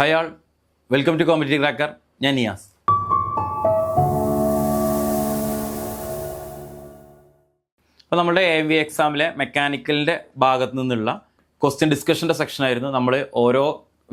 Hi all, welcome to competitive cracker. ഞാൻ നിയാസ്. അപ്പോൾ നമ്മുടെ AMV എക്സാമിലെ മെക്കാനിക്കലിൻ്റെ ഭാഗത്തു നിന്നുള്ള ക്വസ്റ്റ്യൻ ഡിസ്കഷൻ്റെ സെക്ഷനായിരുന്നു നമ്മൾ ഓരോ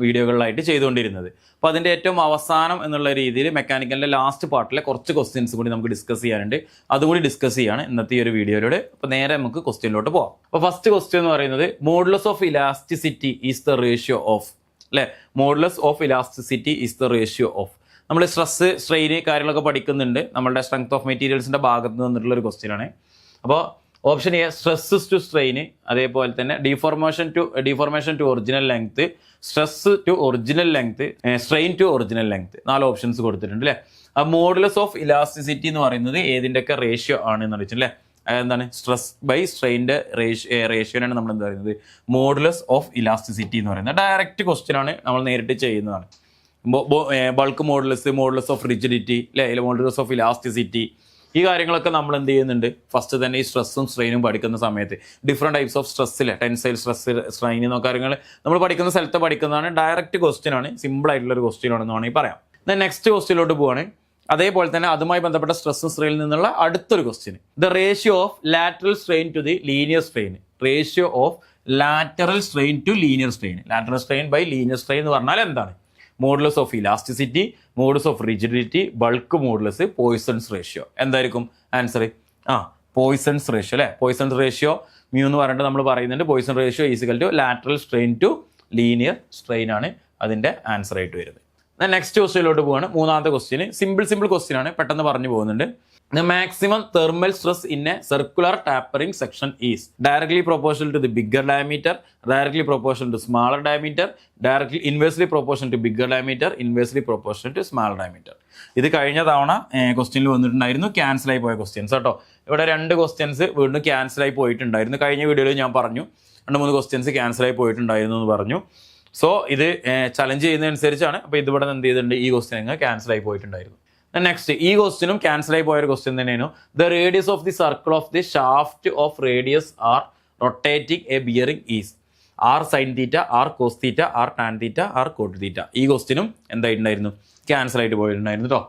വീഡിയോകളിലായിട്ട് ചെയ്തുകൊണ്ടിരുന്നത്. അപ്പോൾ അതിൻ്റെ ഏറ്റവും അവസാനം എന്നുള്ള രീതിയിൽ മെക്കാനിക്കലിൻ്റെ ലാസ്റ്റ് പാർട്ടിലെ കുറച്ച് ക്വസ്റ്റ്യൻസ് കൂടി നമുക്ക് ഡിസ്കസ് ചെയ്യാനുണ്ട്. അതുകൂടി ഡിസ്കസ് ചെയ്യാണ് ഇന്നത്തെ ഈ ഒരു വീഡിയോയിലൂടെ. അപ്പോൾ നേരെ നമുക്ക് ക്വസ്റ്റ്യനിലോട്ട് പോകാം. അപ്പോൾ ഫസ്റ്റ് ക്വസ്റ്റ്യൻ എന്ന് പറയുന്നത് modulus of elasticity is the ratio of, അല്ലേ? Modulus of elasticity is the ratio of. നമ്മൾ സ്ട്രെസ്, സ്ട്രെയിൻ കാര്യങ്ങളൊക്കെ പഠിക്കുന്നുണ്ട് നമ്മളുടെ സ്ട്രെങ്ത് ഓഫ് മെറ്റീരിയൽസിൻ്റെ ഭാഗത്ത് നിന്നിട്ടുള്ള ഒരു ക്വസ്റ്റ്യൻ ആണ്. അപ്പോൾ option A stress to strain, അതേപോലെ തന്നെ deformation to original length, stress to original length, strain to original length, 4 options കൊടുത്തിട്ടുണ്ട് അല്ലേ. ആ മോഡുലസ് ഓഫ് ഇലാസ്റ്റിസിറ്റി എന്ന് പറയുന്നത് ഏതിൻ്റെയൊക്കെ റേഷ്യോ ആണ് എന്ന് അറിയിച്ചല്ലേ. എന്താണ്? സ്ട്രെസ് ബൈ സ്ട്രെയിൻ്റെ റേഷ്യോനാണ് നമ്മൾ എന്താ പറയുന്നത് മോഡുലസ് ഓഫ് ഇലാസ്റ്റിസിറ്റി എന്ന് പറയുന്നത്. ഡയറക്റ്റ് ക്വസ്റ്റ്യൻ ആണ്, നമ്മൾ നേരിട്ട് ചെയ്യുന്നതാണ്. ബൾക്ക് മോഡുലസ് ഓഫ് റിജിഡിറ്റി അല്ലെ, മോഡുലസ് ഓഫ് ഇലാസ്റ്റിസിറ്റി, ഈ കാര്യങ്ങളൊക്കെ നമ്മൾ എന്ത് ചെയ്യുന്നുണ്ട് ഫസ്റ്റ് തന്നെ ഈ സ്ട്രെസ്സും സ്ട്രെയിനും പഠിക്കുന്ന സമയത്ത് ഡിഫറെൻറ്റ് ടൈപ്സ് ഓഫ് സ്ട്രെസ്സിലെ ടെൻസൈൽ സ്ട്രെസ്, സ്ട്രെയിൻ എന്നൊക്കെ കാര്യങ്ങൾ നമ്മൾ പഠിക്കുന്ന സ്ഥലത്ത് പഠിക്കുന്നതാണ്. ഡയറക്റ്റ് ക്വസ്റ്റ്യൻ ആണ്, സിമ്പിൾ ആയിട്ടുള്ള ഒരു ക്വസ്റ്റ്യൻ ആണെന്ന് വേണമെങ്കിൽ പറയാം. നെക്സ്റ്റ് ക്വസ്റ്റ്യനിലോട്ട് പോവാണ്. അതേപോലെ തന്നെ അതുമായി ബന്ധപ്പെട്ട സ്ട്രെസ്സും സ്ട്രെയിനിൽ നിന്നുള്ള അടുത്തൊരു question, the ratio of lateral strain to the linear strain. Ratio of lateral strain to linear strain. Lateral strain by linear strain എന്ന് പറഞ്ഞാൽ എന്താണ്? Modulus of elasticity, modulus of rigidity, bulk modulus, Poisson's ratio. എന്തായിരിക്കും answer? Poisson's ratio അല്ലേ. Poisson's ratio mu എന്ന് പറഞ്ഞിട്ട് നമ്മൾ പറയുന്നുണ്ട്. Poisson ratio is equal to lateral strain to linear strain ആണ് അതിൻ്റെ ആൻസർ ആയിട്ട് വരുന്നത്. നെക്സ്റ്റ് ക്വസ്റ്റ്യനിലോട്ട് പോവാണ്. മൂന്നാമത്തെ ക്വസ്റ്റ്യൻ സിമ്പിൾ ക്വസ്റ്റ്യൻ ആണ്, പെട്ടെന്ന് പറഞ്ഞു പോകുന്നുണ്ട്. The maximum thermal stress in a circular tapering section is directly proportional to the bigger diameter, directly proportional to smaller diameter, directly inversely proportional to bigger diameter, inversely proportional to smaller diameter. ഇത് കഴിഞ്ഞ തവണ ക്വസ്റ്റ്യനിൽ വന്നിട്ടുണ്ടായിരുന്നു, cancel ആയി പോയ questions കേട്ടോ. ഇവിടെ 2 questions വീണ്ടും ക്യാൻസൽ ആയി പോയിട്ടുണ്ടായിരുന്നു. കഴിഞ്ഞ വീഡിയോയിൽ ഞാൻ പറഞ്ഞു 2-3 ക്വസ്റ്റ്യൻസ് ക്യാൻസൽ ആയി പോയിട്ടുണ്ടായിരുന്നു എന്ന് പറഞ്ഞു. സോ ഇത് ചലഞ്ച് ചെയ്യുന്നതനുസരിച്ചാണ്. അപ്പോൾ ഇതിവിടെ എന്ത് ചെയ്തിട്ടുണ്ട്, ഈ ക്വസ്റ്റ്യൻ ക്യാൻസൽ ആയി പോയിട്ടുണ്ടായിരുന്നു. നെക്സ്റ്റ് ഈ ക്വസ്റ്റ്യനും ക്യാൻസൽ ആയി പോയൊരു ക്വസ്റ്റ്യൻ തന്നെയാണ്. The radius of the circle of the shaft of radius R rotating a bearing is R sin theta, R cos theta, R tan theta, R cot theta. ഈ ക്വസ്റ്റ്യനും എന്തായിട്ടുണ്ടായിരുന്നു, ക്യാൻസൽ ആയിട്ട് പോയിട്ടുണ്ടായിരുന്നു കേട്ടോ.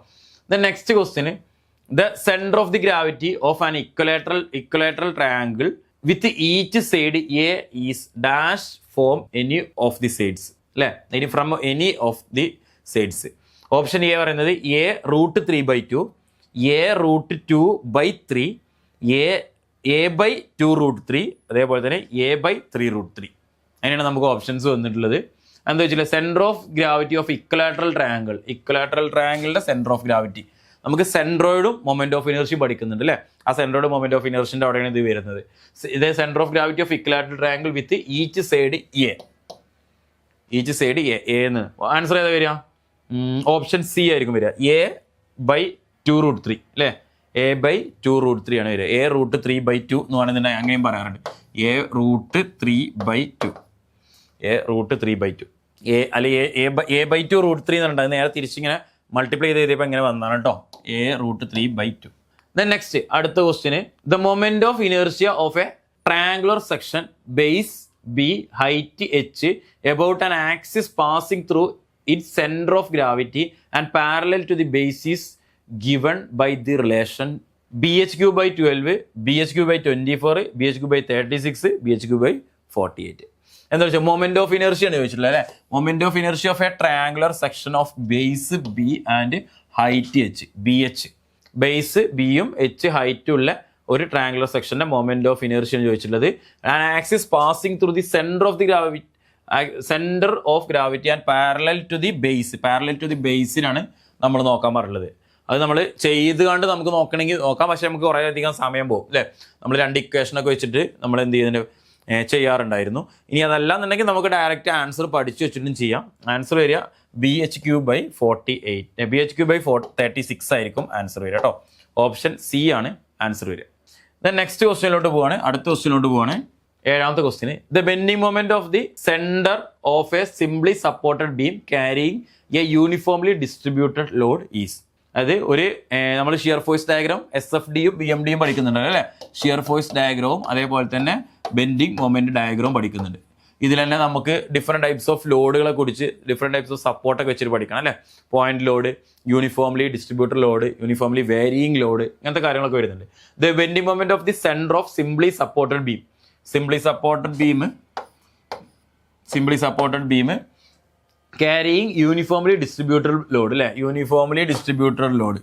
ദ നെക്സ്റ്റ് ക്വസ്റ്റ്യന്, the centre of the gravity of an equilateral triangle with each side a is dash from any of the sides അല്ലേ, ഇനി from any of the sides. Option A പറയുന്നത് എ √3/2, എ √2/3, എ ബൈ 2√3, അതേപോലെ തന്നെ a/3√3. അങ്ങനെയാണ് നമുക്ക് options വന്നിട്ടുള്ളത്. എന്താ വെച്ചാൽ centre of gravity of equilateral ട്രയാങ്കിളിൻ്റെ സെൻറ്റർ ഓഫ് ഗ്രാവിറ്റി, നമുക്ക് സെൻട്രോയിഡും മൊമെന്റ് ഓഫ് ഇനർഷ്യം പഠിക്കുന്നുണ്ട് അല്ലേ. ആ സെൻട്രോയിഡ് മൊമെന്റ് ഓഫ് ഇനർഷ്യൻ്റെ അവിടെയാണ് ഇത് വരുന്നത്. ഇതേ centre of gravity of equilateral triangle with each side A എന്ന് ആൻസർ ഏതാ വരിക? ഓപ്ഷൻ സി ആയിരിക്കും വരിക, a/2√3 അല്ലേ. a/2√3 ആണ് വരിക. a√3/2 എന്ന് പറയുന്നുണ്ടെങ്കിൽ അങ്ങനെയും പറയാറുണ്ട്, a√3/2 അല്ലെങ്കിൽ a/2√3 എന്നുണ്ട്. നേരെ തിരിച്ചിങ്ങനെ മൾട്ടിപ്ലൈ ചെയ്തപ്പോൾ ഇങ്ങനെ വന്നാണ് കേട്ടോ, a√3/2. നെക്സ്റ്റ് അടുത്ത question, the moment of inertia of A triangular section base B height h about an axis passing through its center of gravity and parallel to the base is given by the relation bh3/12, bh3/24, bh3/36, bh3/48. എന്താ വെച്ചാൽ moment of inertia ആണ് ചോദിച്ചിട്ടുള്ളത് അല്ലേ. Moment of inertia of A triangular section of base B and height h. Base ബിയും h ഹൈറ്റും ഉള്ള ഒരു triangular സെക്ഷന്റെ മൊമെന്റ് ഓഫ് ഇനർഷ്യ ആണ് ചോദിച്ചിട്ടുള്ളത്. And axis passing through the centre of gravity and parallel to the ബേസിനാണ് നമ്മൾ നോക്കാൻ പറഞ്ഞത്. അത് നമ്മൾ ചെയ്ത് കണ്ട് നമുക്ക് നോക്കണമെങ്കിൽ നോക്കാം, പക്ഷെ നമുക്ക് കുറേ അധികം സമയം പോകും അല്ലേ. നമ്മൾ 2 ഇക്വേഷനൊക്കെ വെച്ചിട്ട് നമ്മൾ എന്ത് ചെയ്യുന്നുണ്ട്, ചെയ്യാറുണ്ടായിരുന്നു. ഇനി അതല്ല എന്നുണ്ടെങ്കിൽ നമുക്ക് ഡയറക്റ്റ് ആൻസർ പഠിച്ചു വെച്ചിട്ടും ചെയ്യാം. ആൻസർ വരിക bh3/48, bh3/36 ആയിരിക്കും ആൻസർ വരിക കേട്ടോ. ഓപ്ഷൻ സി ആണ് ആൻസർ വരിക. നെക്സ്റ്റ് ക്വസ്റ്റ്യനിലോട്ട് പോവാണ്. അടുത്ത ക്വസ്റ്റ്യനിലോട്ട് പോവാണ്. 7ാമത്തെ ക്വസ്റ്റ്യന്, the bending moment of the centre of a simply supported beam carrying a uniformly distributed load is. അത് ഒരു നമ്മൾ ഷിയർ ഫോഴ്സ് ഡയഗ്രാം SFDയും BMDയും പഠിക്കുന്നുണ്ട് അല്ലേ. ഷിയർ ഫോഴ്സ് ഡയഗ്രവും അതേപോലെ തന്നെ ബെൻഡിങ് മൊമെന്റ് ഡയഗ്രവും പഠിക്കുന്നുണ്ട്. ഇതിൽ തന്നെ നമുക്ക് ഡിഫറെൻറ്റ് ടൈപ്സ് ഓഫ് ലോഡുകളെ കുറിച്ച് ഡിഫറെൻറ്റ് ടൈപ്സ് ഓഫ് സപ്പോർട്ടൊക്കെ വെച്ചിട്ട് പഠിക്കണം അല്ലേ. Point load, uniformly distributor load, uniformly varying load, ഇങ്ങനത്തെ കാര്യങ്ങളൊക്കെ വരുന്നുണ്ട്. The bending moment of the centre of simply supported beam. Simply supported beam carrying uniformly distributor load അല്ലേ. Uniformly distributor load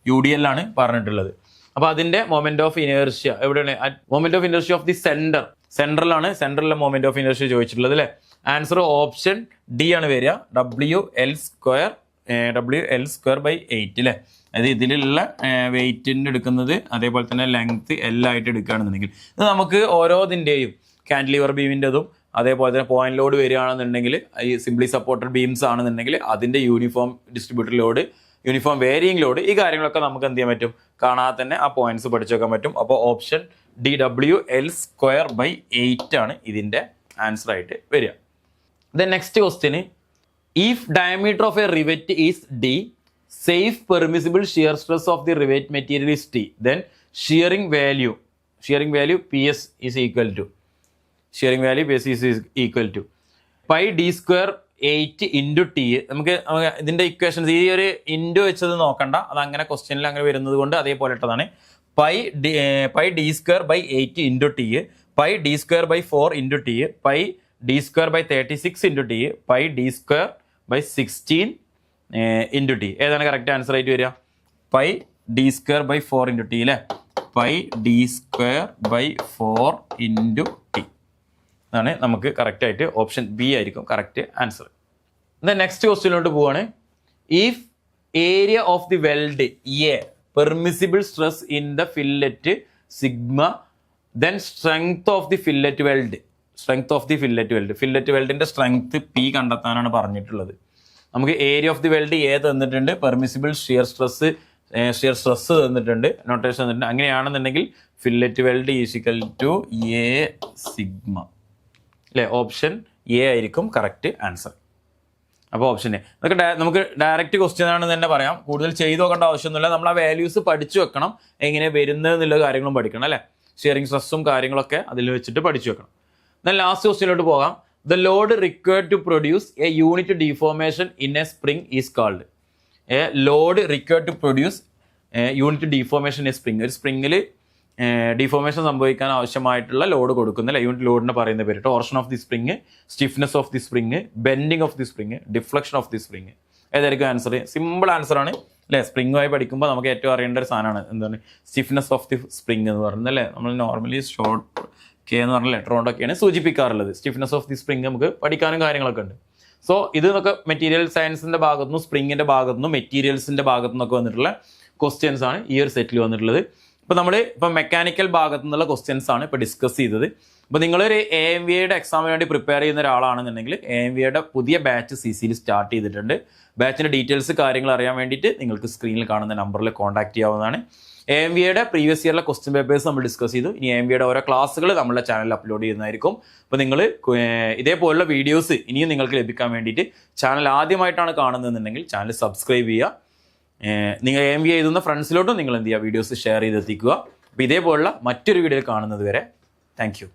UDL ആണ് പറഞ്ഞിട്ടുള്ളത്. അപ്പോൾ അതിന്റെ മൊമെന്റ് ഓഫ് ഇനേർഷ്യ എവിടെയാണ്? Moment of inertia of the സെൻട്രലിലെ മൊമെന്റ് ഓഫ് ഇനേർഷ്യ ചോദിച്ചിട്ടുള്ളത് അല്ലേ. Answer option D ആണ് വരിക. WL²/8 അല്ലേ. അതായത് ഇതിലുള്ള വെയിറ്റിൻ്റെ എടുക്കുന്നത് അതേപോലെ തന്നെ ലെങ്ത് ആയിട്ട് എടുക്കുകയാണെന്നുണ്ടെങ്കിൽ ഇത് നമുക്ക് ഓരോതിൻ്റെയും കാൻഡിലിവർ ബീമിൻ്റെതും അതേപോലെ തന്നെ പോയിന്റ് ലോഡ് വരികയാണെന്നുണ്ടെങ്കിൽ ഈ സിംപ്ലി സപ്പോർട്ടഡ് ബീംസ് ആണെന്നുണ്ടെങ്കിൽ അതിൻ്റെ uniform distributor load, uniform varying load, ഈ കാര്യങ്ങളൊക്കെ നമുക്ക് എന്ത് ചെയ്യാൻ പറ്റും? കാണാതെ തന്നെ ആ പോയിന്റ്സ് പഠിച്ചു വെക്കാൻ പറ്റും. അപ്പോൾ ഓപ്ഷൻ ഡി WL²/8 ആണ് ഇതിൻ്റെ ആൻസർ ആയിട്ട് വരിക. The next question, if diameter of A rivet is D, safe permissible shear stress of the rivet material is T, then shearing value PS is equal to pi d²8 into T. നമുക്ക് ഇതിന്റെ equations ഈ ഒരു into വെച്ചത് നോക്കണ്ട, അത് അങ്ങനെ ക്വസ്റ്റ്യനിൽ അങ്ങനെ വരുന്നത് കൊണ്ട് അതേപോലെ ഇട്ടതാണ്. pi d²8 into T, pi d²4 into T, pi d²36 into T, pi d²16 into T. ഏതാണ് കറക്റ്റ് ആൻസർ ആയിട്ട് വരിക? pi d²4 into T അല്ലേ. pi d²4 into T ആണ് നമുക്ക് കറക്റ്റ് ആയിട്ട് ഓപ്ഷൻ ബി ആയിരിക്കും കറക്റ്റ് ആൻസർ. നെക്സ്റ്റ് ക്വസ്റ്റ്യനിലോട്ട് പോവാണ്. If area of the weld A permissible stress in the fillet sigma, then strength of the fillet weld. Fillet വെൽഡിന്റെ strength P കണ്ടെത്താനാണ് പറഞ്ഞിട്ടുള്ളത്. നമുക്ക് area of the weld A തന്നിട്ടുണ്ട്, permissible shear stress തന്നിട്ടുണ്ട്, notation തന്നിട്ടുണ്ട്. അങ്ങനെയാണെന്നുണ്ടെങ്കിൽ fillet weld equal to A sigma അല്ലേ. Option A ആയിരിക്കും കറക്റ്റ് ആൻസർ. അപ്പോൾ ഓപ്ഷൻ എ. നമുക്ക് ഡയറക്റ്റ് ക്വസ്റ്റ്യൻ ആണെന്ന് തന്നെ പറയാം, കൂടുതൽ ചെയ്ത് നോക്കേണ്ട ആവശ്യമൊന്നുമില്ല. നമ്മൾ ആ വാല്യൂസ് പഠിച്ചു വെക്കണം, എങ്ങനെ വരുന്നത് എന്നുള്ള കാര്യങ്ങളും പഠിക്കണം അല്ലേ. ഷിയറിംഗ് സ്ട്രെസ്സും കാര്യങ്ങളൊക്കെ അതിൽ വെച്ചിട്ട് പഠിച്ചു വെക്കണം. എന്നാൽ ലാസ്റ്റ് ക്വസ്റ്റ്യനിലോട്ട് പോകാം. The load required to produce a unit deformation in a spring is called. A load required to produce a unit deformation in a spring. ഒരു സ്പ്രിങ്ങിൽ ഡിഫോർമേഷൻ സംഭവിക്കാൻ ആവശ്യമായിട്ടുള്ള ലോഡ് കൊടുക്കുന്നില്ല. യൂണിറ്റ് ലോഡിനെ പറയുന്ന പേര് torsion of the spring, stiffness of the spring, bending of the spring, deflection of the spring. ഏതായിരിക്കും answer? Simple answer ആണ് അല്ലേ. സ്പ്രിങ്ങുമായി പഠിക്കുമ്പോൾ നമുക്ക് ഏറ്റവും അറിയേണ്ട ഒരു സാധനമാണ് എന്താണ് സ്റ്റിഫ്നെസ് ഓഫ് ദി സ്പ്രിങ് എന്ന് പറയുന്നത് അല്ലേ. നമ്മൾ നോർമലി ഷോർട്ട് കെ എന്ന് പറഞ്ഞ ലെറ്റർ കൊണ്ടൊക്കെയാണ് സൂചിപ്പിക്കാറുള്ളത്. സ്റ്റിഫ്നെസ് ഓഫ് ദി സ്പ്രിങ് നമുക്ക് പഠിക്കാനും കാര്യങ്ങളൊക്കെ ഉണ്ട്. സോ ഇത് നമുക്ക് മെറ്റീരിയൽ സയൻസിന്റെ ഭാഗത്തുനിന്നും സ്പ്രിങ്ങിന്റെ ഭാഗത്തുനിന്നും മെറ്റീരിയൽസിന്റെ ഭാഗത്തുനിന്നൊക്കെ വന്നിട്ടുള്ള ക്വസ്റ്റ്യൻസ് ആണ് ഈ ഒരു സെറ്റിൽ വന്നിട്ടുള്ളത്. ഇപ്പോൾ നമ്മൾ ഇപ്പം മെക്കാനിക്കൽ ഭാഗത്തു നിന്നുള്ള ക്വസ്റ്റ്യൻസ് ആണ് ഇപ്പോൾ ഡിസ്കസ് ചെയ്തത്. അപ്പോൾ നിങ്ങളൊരു AMVAയുടെ എക്സാമിന് വേണ്ടി പ്രിപ്പയർ ചെയ്യുന്ന ഒരാളാണെന്നുണ്ടെങ്കിൽ AMVAയുടെ പുതിയ ബാച്ച് CCയിൽ സ്റ്റാർട്ട് ചെയ്തിട്ടുണ്ട്. ബാച്ചിൻ്റെ ഡീറ്റെയിൽസ് കാര്യങ്ങൾ അറിയാൻ വേണ്ടിയിട്ട് നിങ്ങൾക്ക് സ്ക്രീനിൽ കാണുന്ന നമ്പറിൽ കോൺടാക്ട് ചെയ്യാവുന്നതാണ്. AMVAയുടെ പ്രീവിയസ് ഇയറിലെ ക്വസ്റ്റ്യൻ പേപ്പേഴ്സ് നമ്മൾ ഡിസ്കസ് ചെയ്തു. ഇനി AMVAയുടെ ഓരോ ക്ലാസ്സുകൾ നമ്മുടെ ചാനലിൽ അപ്ലോഡ് ചെയ്യുന്നതായിരിക്കും. അപ്പോൾ നിങ്ങൾ ഇതേപോലുള്ള വീഡിയോസ് ഇനിയും നിങ്ങൾക്ക് ലഭിക്കാൻ വേണ്ടിയിട്ട് ചാനൽ ആദ്യമായിട്ടാണ് കാണുന്നതെന്നുണ്ടെങ്കിൽ ചാനൽ സബ്സ്ക്രൈബ് ചെയ്യുക. നിങ്ങൾ AMVA എഴുതുന്ന ഫ്രണ്ട്സിലോട്ടും നിങ്ങൾ എന്ത് ചെയ്യുക, വീഡിയോസ് ഷെയർ ചെയ്തെത്തിക്കുക. അപ്പോൾ ഇതേപോലുള്ള മറ്റൊരു വീഡിയോയിൽ കാണുന്നത് വരെ താങ്ക് യു.